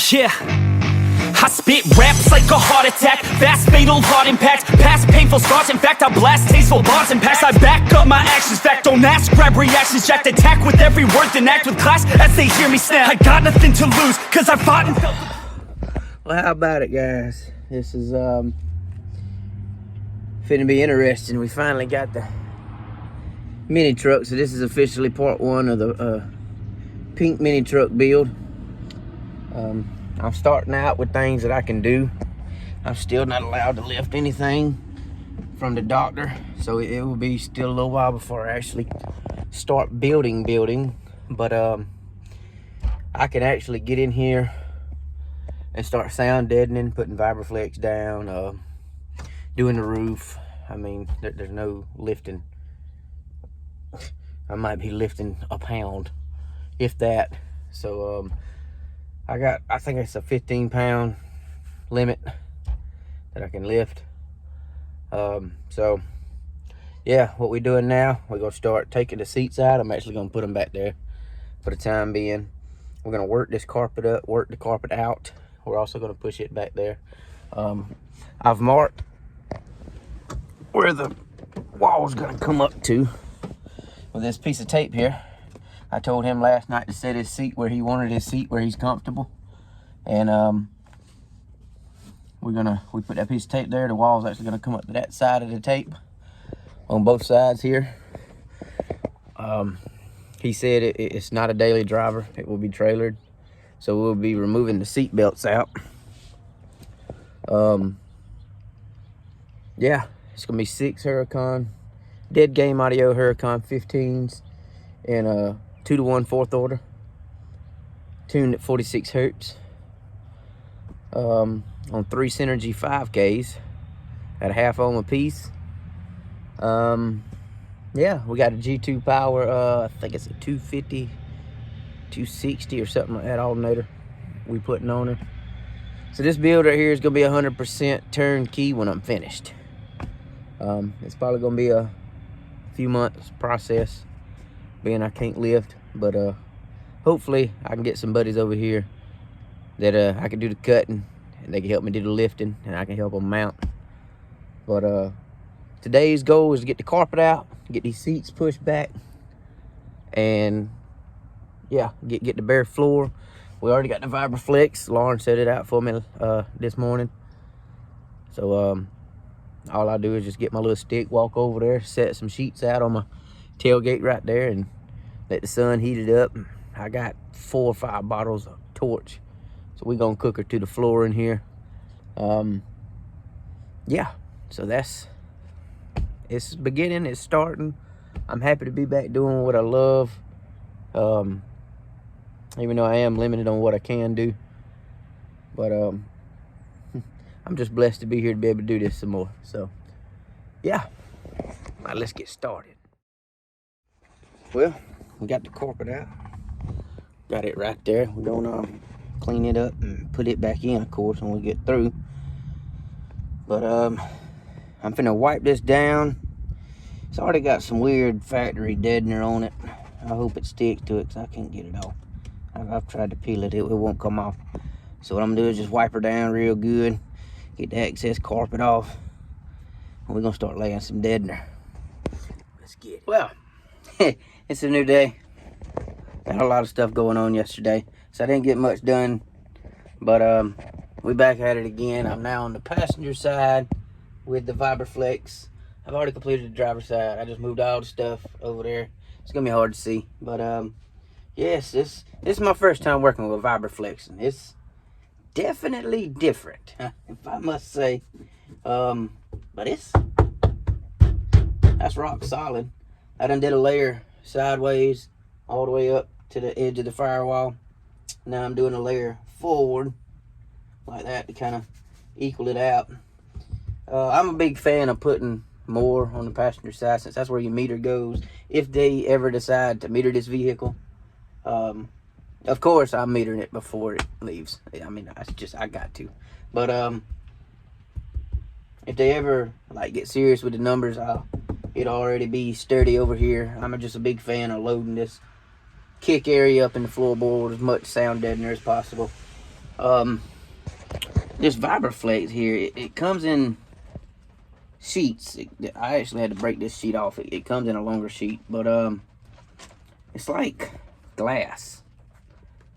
Yeah, I spit raps like a heart attack, fast fatal heart impact, past painful scars. In fact, I blast tasteful bars and packs. I back up my actions, fact, don't ask, grab reactions, jacked, attack with every word, then act with class as they hear me snap. I got nothing to lose, cause I fought and felt. Well, how about it, guys? This is finna be interesting. We finally got the mini truck, so this is officially part one of the pink mini truck build. I'm starting out with things that I can do. I'm still not allowed to lift anything from the doctor, so it will be still a little while before I actually start building. But I can actually get in here and start sound deadening, putting vibraflex down, doing the roof. I mean, there's no lifting. I might be lifting a pound, if that. So I think it's a 15-pound limit that I can lift. So yeah, what we're doing now, we're gonna start taking the seats out. I'm actually gonna put them back there for the time being. We're gonna work this carpet up, work the carpet out. We're also gonna push it back there. I've marked where the wall's gonna come up to with this piece of tape here. I told him last night to set his seat where he wanted his seat, where he's comfortable. And we put that piece of tape there. The wall's actually gonna come up to that side of the tape on both sides here. He said it's not a daily driver, it will be trailered. So we'll be removing the seat belts out. Yeah, it's gonna be 6 Huracan, dead game audio Huracan 15s, and 2-to-1 4th order, tuned at 46 hertz, on 3 Synergy 5Ks at a half ohm a piece. Yeah, we got a G2 power, I think it's a 250, 260 or something like that alternator we putting on her. So this build right here is gonna be 100% turnkey when I'm finished. It's probably gonna be a few months process, being I can't lift, but hopefully I can get some buddies over here that I can do the cutting and they can help me do the lifting, and I can help them mount. But today's goal is to get the carpet out, get these seats pushed back, and yeah, get the bare floor. We already got the vibraflex. Lauren set it out for me this morning. So all I do is just get my little stick, walk over there, set some sheets out on my tailgate right there, and let the sun heat it up. I got 4 or 5 bottles of torch, so we're gonna cook her to the floor in here. Yeah, so it's beginning, it's starting. I'm happy to be back doing what I love, even though I am limited on what I can do. But I'm just blessed to be here to be able to do this some more. So yeah, now let's get started. Well, we got the carpet out, got it right there. We're gonna clean it up and put it back in, of course, when we get through. But I'm finna wipe this down. It's already got some weird factory deadener on it. I hope it sticks to it, because I can't get it off. I've tried to peel it, it won't come off. So what I'm gonna do is just wipe her down real good, get the excess carpet off, and we're gonna start laying some deadener. Let's get it. Well, it's a new day. Got a lot of stuff going on yesterday, so I didn't get much done. But we back at it again. I'm now on the passenger side with the vibraflex. I've already completed the driver's side. I just moved all the stuff over there. It's gonna be hard to see, but yes, this is my first time working with vibraflex, and it's definitely different, if I must say. But that's rock solid. I done did a layer sideways all the way up to the edge of the firewall. Now I'm doing a layer forward like that to kind of equal it out. I'm a big fan of putting more on the passenger side, since that's where your meter goes if they ever decide to meter this vehicle. Of course I'm metering it before it leaves. I mean, I got to. But if they ever like get serious with the numbers, it'll already be sturdy over here. I'm just a big fan of loading this kick area up in the floorboard with as much sound deadener as possible. This Vibraflex here, it comes in sheets. I actually had to break this sheet off. It comes in a longer sheet, but it's like glass.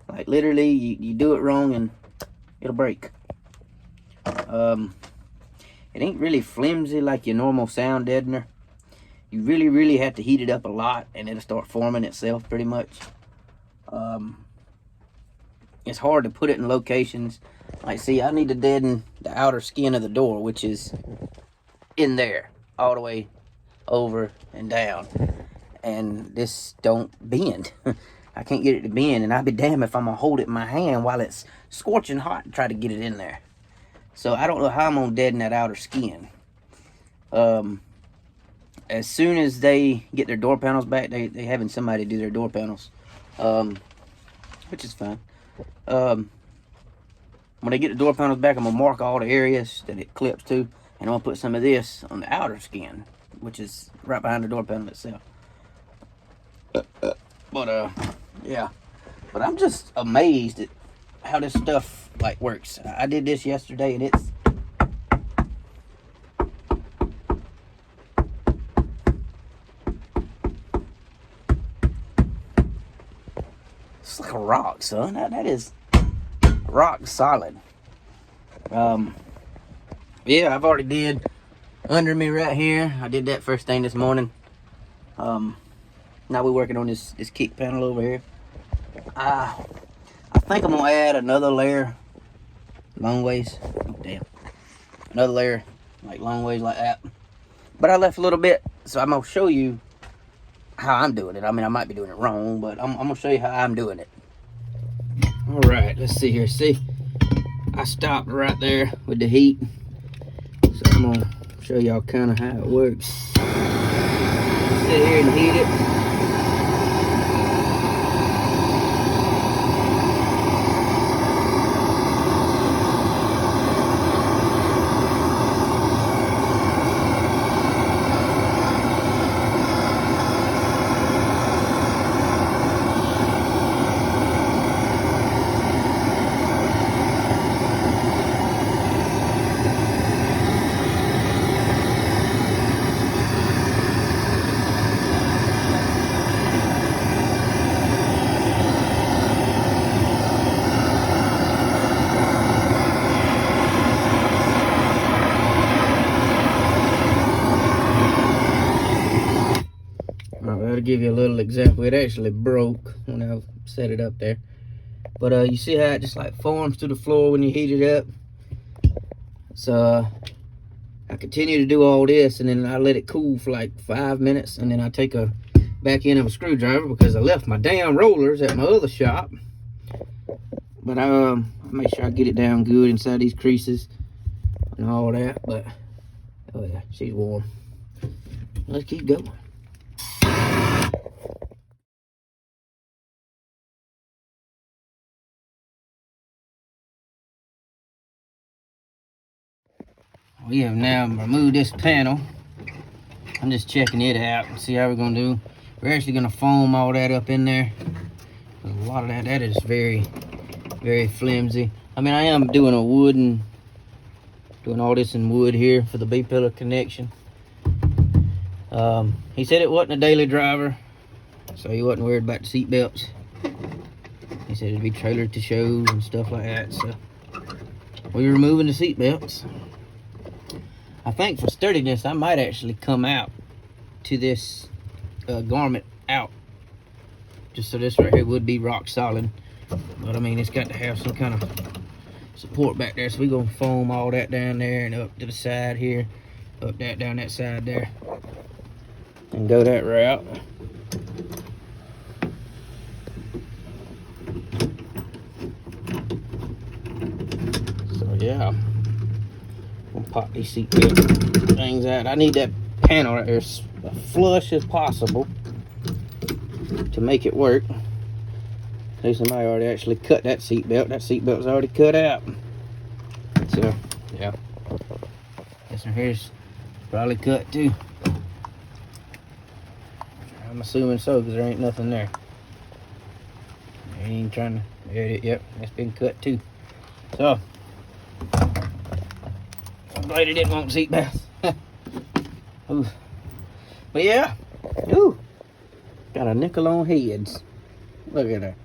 Like literally, you do it wrong and it'll break. It ain't really flimsy like your normal sound deadener. You really have to heat it up a lot and it'll start forming itself pretty much. It's hard to put it in locations. Like, see, I need to deaden the outer skin of the door, which is in there, all the way over and down. And this don't bend. I can't get it to bend, and I'd be damned if I'm gonna hold it in my hand while it's scorching hot and try to get it in there. So I don't know how I'm gonna deaden that outer skin. As soon as they get their door panels back, they having somebody do their door panels, which is fine. When they get the door panels back, I'm gonna mark all the areas that it clips to, and I'm gonna put some of this on the outer skin, which is right behind the door panel itself. Yeah, but I'm just amazed at how this stuff like works. I did this yesterday, and it's like a rock, son. That is rock solid. Yeah, I've already did under me right here. I did that first thing this morning. Now we're working on this kick panel over here. I think I'm gonna add another layer long ways. Oh damn, another layer like long ways like that. But I left a little bit, so I'm gonna show you how I'm doing it. I mean, I might be doing it wrong, but I'm gonna show you how I'm doing it. All right, let's see here. See, I stopped right there with the heat, so I'm gonna show y'all kind of how it works. Sit here and heat it. I'll give you a little example. It actually broke when I set it up there, but you see how it just like forms to the floor when you heat it up. So I continue to do all this, and then I let it cool for like 5 minutes, and then I take a back end of a screwdriver because I left my damn rollers at my other shop. But I make sure I get it down good inside these creases and all that. But oh yeah, she's warm. Let's keep going. We have now removed this panel. I'm just checking it out and see how we're gonna do. We're actually gonna foam all that up in there. A lot of that is very flimsy. I mean, I am doing doing all this in wood here for the B-pillar connection. He said it wasn't a daily driver, so he wasn't worried about the seat belts. He said it'd be trailered to shows and stuff like that, so we're removing the seat belts. I think for sturdiness, I might actually come out to this garment out, just so this right here would be rock solid. But I mean, it's got to have some kind of support back there, so we're gonna foam all that down there and up to the side here, up that down that side there, and go that route. So yeah, we'll pop these seat belt things out. I need that panel right there as flush as possible to make it work. See, somebody already actually cut that seat belt. That seat belt's already cut out. So yeah, this one here's probably cut too. I'm assuming so, because there ain't nothing there. I ain't trying to edit. Yep, that's been cut too. So, I'm glad it didn't want seat bass. Ooh. But yeah, ooh, got a nickel on heads. Look at her.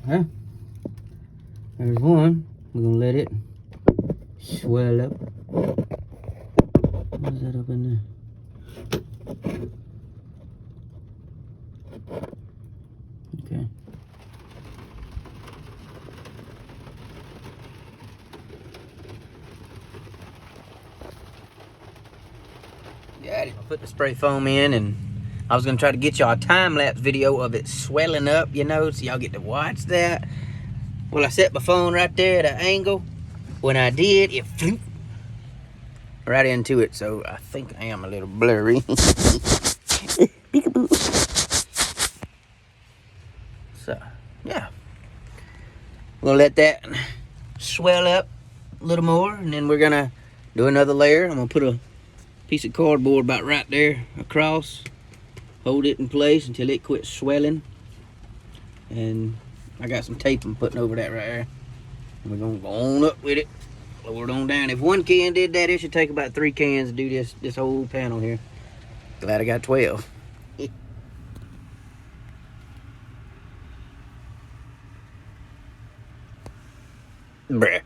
Huh? There's one. We're gonna let it swell up. What's that up in there? Okay. Yeah, I put the spray foam in, and I was gonna try to get y'all a time-lapse video of it swelling up, you know, so y'all get to watch that. Well, I set my phone right there at an angle. When I did, it flew right into it, so I think I am a little blurry. Peekaboo. So, yeah. We're gonna let that swell up a little more, and then we're gonna do another layer. I'm gonna put a piece of cardboard about right there across, hold it in place until it quits swelling, and I got some tape I'm putting over that right there. And we're gonna go on up with it, lower it on down. If one can did that, it should take about 3 cans to do this whole panel here. Glad I got 12. Bruh.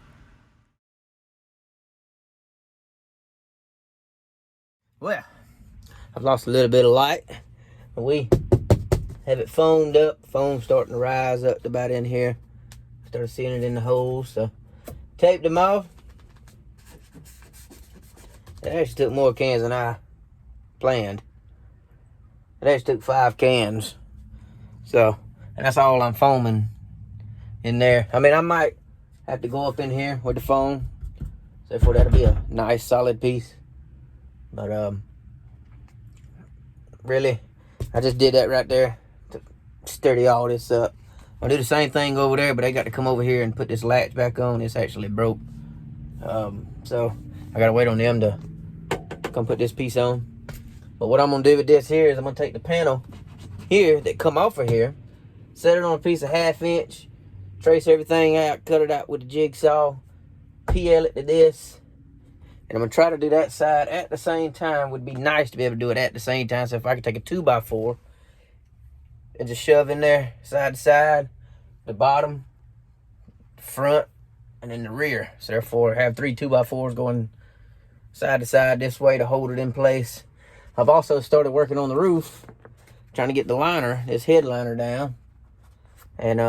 Well, I've lost a little bit of light. We have it foamed up. Foam starting to rise up to about in here. Started seeing it in the holes, so taped them off. It actually took more cans than I planned. It actually took 5 cans. So, and that's all I'm foaming in there. I mean, I might have to go up in here with the foam. So for that'll be a nice solid piece. But really, I just did that right there to sturdy all this up. I'll do the same thing over there, but I got to come over here and put this latch back on. It's actually broke. So I gotta wait on them to come put this piece on. But what I'm gonna do with this here is I'm gonna take the panel here that come off of here, set it on a piece of 1/2 inch, trace everything out, cut it out with the jigsaw, PL it to this, and I'm gonna try to do that side at the same time. Would be nice to be able to do it at the same time. So if I could take a 2x4 and just shove in there side to side, the bottom, the front, and then the rear. So therefore have 3 2x4s going side to side this way to hold it in place. I've also started working on the roof, trying to get the liner, this headliner down. And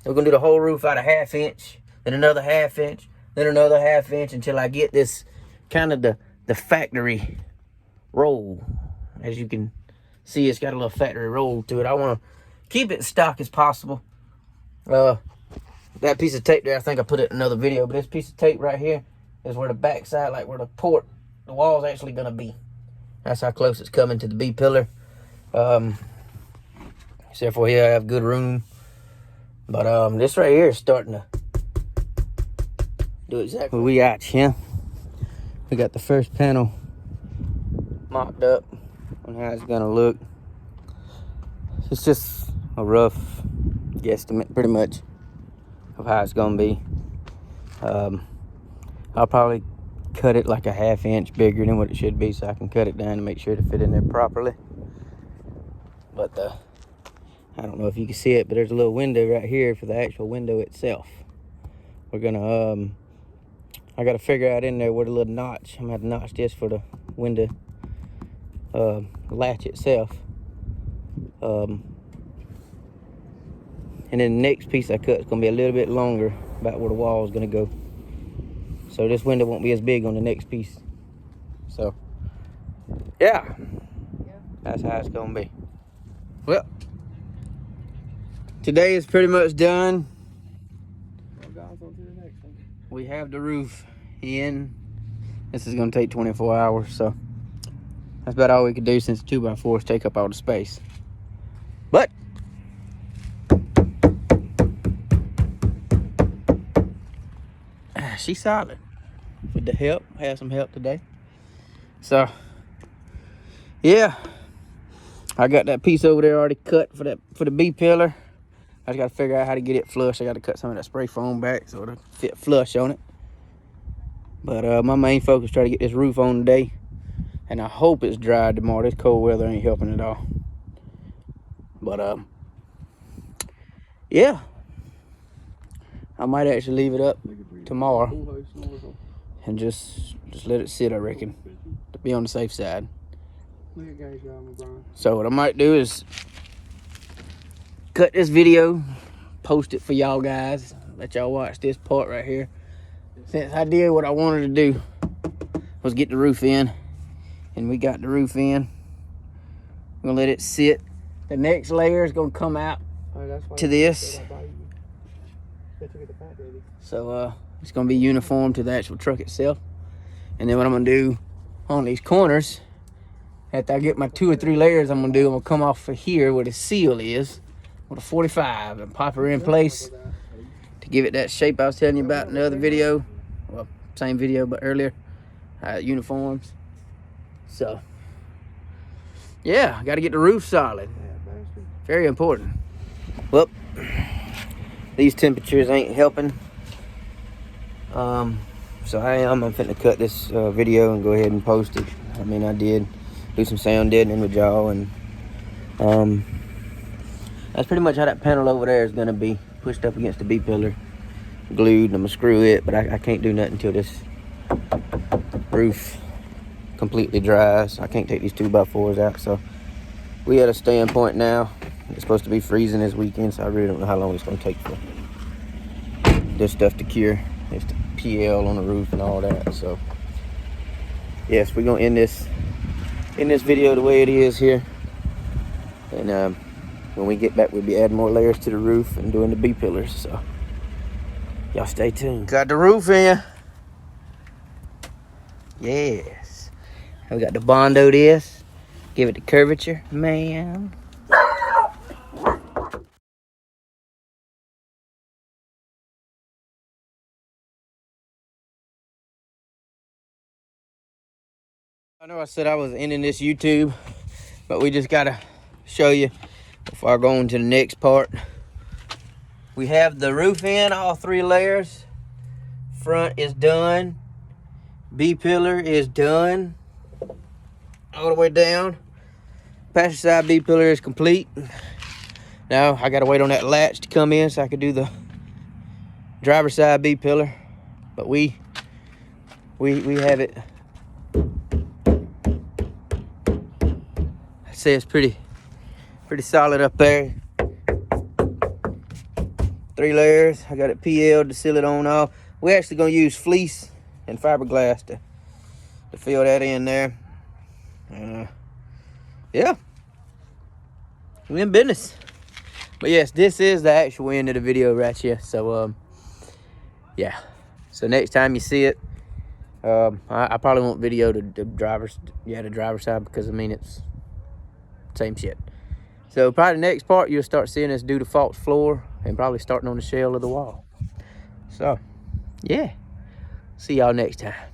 we're gonna do the whole roof out of 1/2 inch, then another 1/2 inch, then another 1/2 inch until I get this kind of the factory roll. As you can see, it's got a little factory roll to it. I want to keep it stock as possible. That piece of tape there, I think I put it in another video, but this piece of tape right here is where the back side, like where the wall's actually gonna be. That's how close it's coming to the B pillar. So therefore here I have good room. But this right here is starting to do exactly what we at, yeah. We got the first panel mocked up on how it's gonna look. it's just a rough guesstimate, pretty much, of how it's gonna be. I'll probably cut it like a 1/2 inch bigger than what it should be, so I can cut it down to make sure to fit in there properly. But I don't know if you can see it, but there's a little window right here for the actual window itself. We're gonna I gotta figure out in there where the little notch, I'm gonna have to notch this for the window latch itself. And then the next piece I cut is gonna be a little bit longer, about where the wall is gonna go. So this window won't be as big on the next piece. So yeah, that's how it's gonna be. Well, today is pretty much done. We have the roof in. This is gonna take 24 hours, so that's about all we could do since 2x4s take up all the space. But she's solid with the help. Had some help today. So yeah, I got that piece over there already cut for the B pillar. I just got to figure out how to get it flush. I got to cut some of that spray foam back so it'll fit flush on it. But my main focus is try to get this roof on today, and I hope it's dry tomorrow. This cold weather ain't helping at all. But yeah, I might actually leave it up tomorrow and just let it sit, I reckon, to be on the safe side. So what I might do is cut this video, post it for y'all guys, let y'all watch this part right here. Since I did what I wanted to do, was get the roof in, and we got the roof in. We're gonna let it sit. The next layer is gonna come out to this. So it's gonna be uniform to the actual truck itself. And then what I'm gonna do on these corners, after I get my 2 or 3 layers, I'm gonna come off of here where the seal is with a 45 and pop her in place to give it that shape I was telling you about in the other video. Well, same video but earlier, uniforms. So yeah, I got to get the roof solid. Very important. Well, these temperatures ain't helping. So I'm finna cut this video and go ahead and post it. I mean, I did do some sound deadening with y'all, and that's pretty much how that panel over there is gonna be pushed up against the B pillar, glued, and I'm gonna screw it, but I can't do nothing until this roof completely dries. I can't take these 2x4s out, so we at a standpoint now. It's supposed to be freezing this weekend, so I really don't know how long it's gonna take for this stuff to cure. It's the PL on the roof and all that. So yes, we're gonna end this video the way it is here, and when we get back, we'll be adding more layers to the roof and doing the B pillars. So y'all stay tuned. Got the roof in. Yes, we got the Bondo this. Give it the curvature, man. I know I said I was ending this YouTube, but we just gotta show you before I go on to the next part. We have the roof in, all 3 layers. Front is done. B pillar is done all the way down. Passenger side B pillar is complete. Now I gotta wait on that latch to come in so I can do the driver's side B pillar. But we have it. I'd say it's pretty solid up there. 3 layers. I got it PL'd to seal it on off. We're actually gonna use fleece and fiberglass to fill that in there. Yeah, we in business. But yes, this is the actual end of the video right here. So yeah, so next time you see it, I probably won't video the driver's side, because I mean it's same shit. So probably the next part you'll start seeing us do the false floor and probably starting on the shell of the wall. So yeah, see y'all next time.